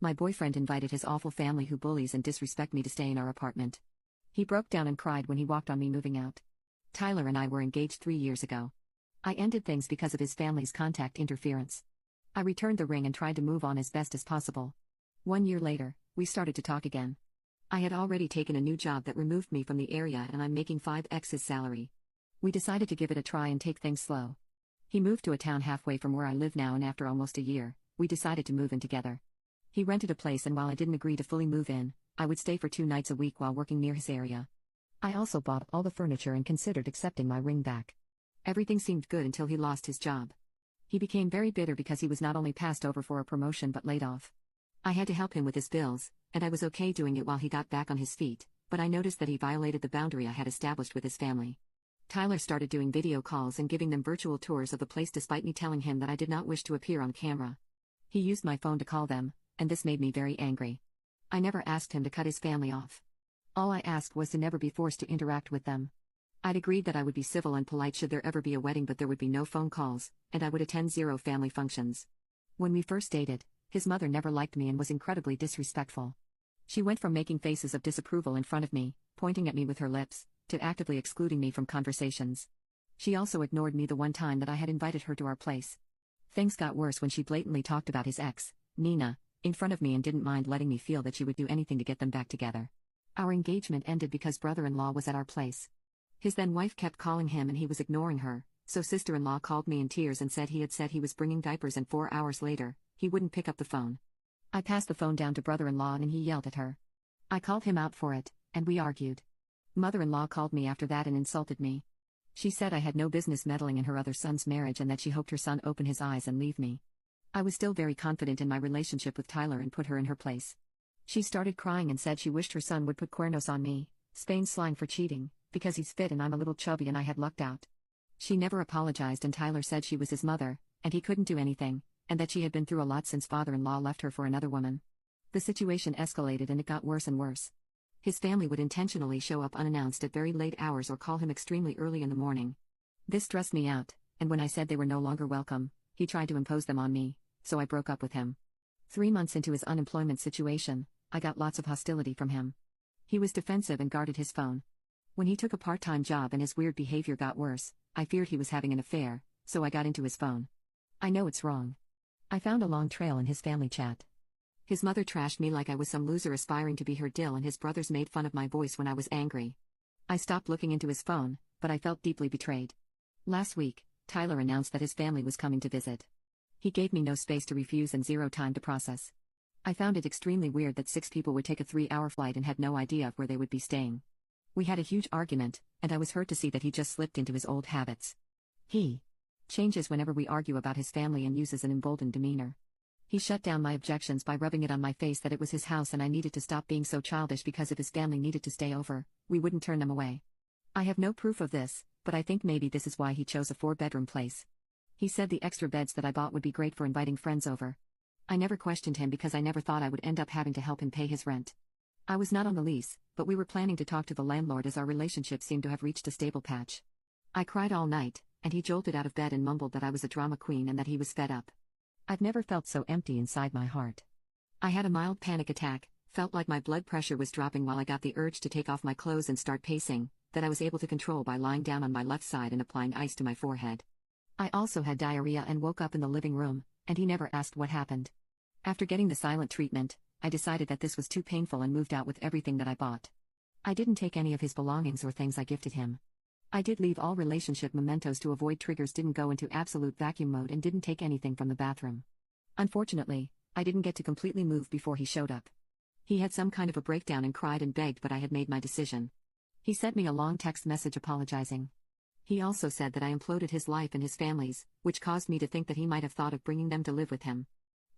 My boyfriend invited his awful family who bullies and disrespect me to stay in our apartment. He broke down and cried when he walked on me moving out. Tyler and I were engaged 3 years ago. I ended things because of his family's contact interference. I returned the ring and tried to move on as best as possible. 1 year later, we started to talk again. I had already taken a new job that removed me from the area and I'm making 5x his salary. We decided to give it a try and take things slow. He moved to a town halfway from where I live now, and after almost a year, we decided to move in together. He rented a place, and while I didn't agree to fully move in, I would stay for 2 nights a week while working near his area. I also bought all the furniture and considered accepting my ring back. Everything seemed good until he lost his job. He became very bitter because he was not only passed over for a promotion but laid off. I had to help him with his bills, and I was okay doing it while he got back on his feet, but I noticed that he violated the boundary I had established with his family. Tyler started doing video calls and giving them virtual tours of the place despite me telling him that I did not wish to appear on camera. He used my phone to call them, and this made me very angry. I never asked him to cut his family off. All I asked was to never be forced to interact with them. I'd agreed that I would be civil and polite should there ever be a wedding, but there would be no phone calls, and I would attend 0 family functions. When we first dated, his mother never liked me and was incredibly disrespectful. She went from making faces of disapproval in front of me, pointing at me with her lips, to actively excluding me from conversations. She also ignored me the one time that I had invited her to our place. Things got worse when she blatantly talked about his ex, Nina, in front of me and didn't mind letting me feel that she would do anything to get them back together. Our engagement ended because brother-in-law was at our place. His then-wife kept calling him and he was ignoring her, so sister-in-law called me in tears and said he was bringing diapers, and 4 hours later, he wouldn't pick up the phone. I passed the phone down to brother-in-law and he yelled at her. I called him out for it, and we argued. Mother-in-law called me after that and insulted me. She said I had no business meddling in her other son's marriage and that she hoped her son open his eyes and leave me. I was still very confident in my relationship with Tyler and put her in her place. She started crying and said she wished her son would put cuernos on me, Spain slang for cheating, because he's fit and I'm a little chubby and I had lucked out. She never apologized and Tyler said she was his mother, and he couldn't do anything, and that she had been through a lot since father-in-law left her for another woman. The situation escalated and it got worse and worse. His family would intentionally show up unannounced at very late hours or call him extremely early in the morning. This stressed me out, and when I said they were no longer welcome, he tried to impose them on me, so I broke up with him. 3 months into his unemployment situation, I got lots of hostility from him. He was defensive and guarded his phone. When he took a part-time job and his weird behavior got worse, I feared he was having an affair, so I got into his phone. I know it's wrong. I found a long trail in his family chat. His mother trashed me like I was some loser aspiring to be her dill, and his brothers made fun of my voice when I was angry. I stopped looking into his phone, but I felt deeply betrayed. Last week, Tyler announced that his family was coming to visit. He gave me no space to refuse and 0 time to process. I found it extremely weird that 6 people would take a 3-hour flight and had no idea of where they would be staying. We had a huge argument, and I was hurt to see that he just slipped into his old habits. He changes whenever we argue about his family and uses an emboldened demeanor. He shut down my objections by rubbing it on my face that it was his house and I needed to stop being so childish because if his family needed to stay over, we wouldn't turn them away. I have no proof of this, but I think maybe this is why he chose a 4-bedroom place. He said the extra beds that I bought would be great for inviting friends over. I never questioned him because I never thought I would end up having to help him pay his rent. I was not on the lease, but we were planning to talk to the landlord as our relationship seemed to have reached a stable patch. I cried all night, and he jolted out of bed and mumbled that I was a drama queen and that he was fed up. I've never felt so empty inside my heart. I had a mild panic attack, felt like my blood pressure was dropping while I got the urge to take off my clothes and start pacing, that I was able to control by lying down on my left side and applying ice to my forehead. I also had diarrhea and woke up in the living room, and he never asked what happened. After getting the silent treatment, I decided that this was too painful and moved out with everything that I bought. I didn't take any of his belongings or things I gifted him. I did leave all relationship mementos to avoid triggers, didn't go into absolute vacuum mode, and didn't take anything from the bathroom. Unfortunately, I didn't get to completely move before he showed up. He had some kind of a breakdown and cried and begged, but I had made my decision. He sent me a long text message apologizing. He also said that I imploded his life and his family's, which caused me to think that he might have thought of bringing them to live with him.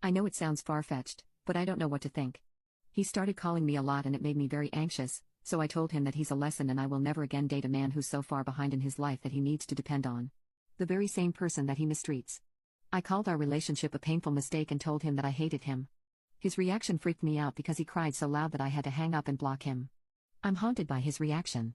I know it sounds far-fetched, but I don't know what to think. He started calling me a lot and it made me very anxious, so I told him that he's a lesson and I will never again date a man who's so far behind in his life that he needs to depend on the very same person that he mistreats. I called our relationship a painful mistake and told him that I hated him. His reaction freaked me out because he cried so loud that I had to hang up and block him. I'm haunted by his reaction.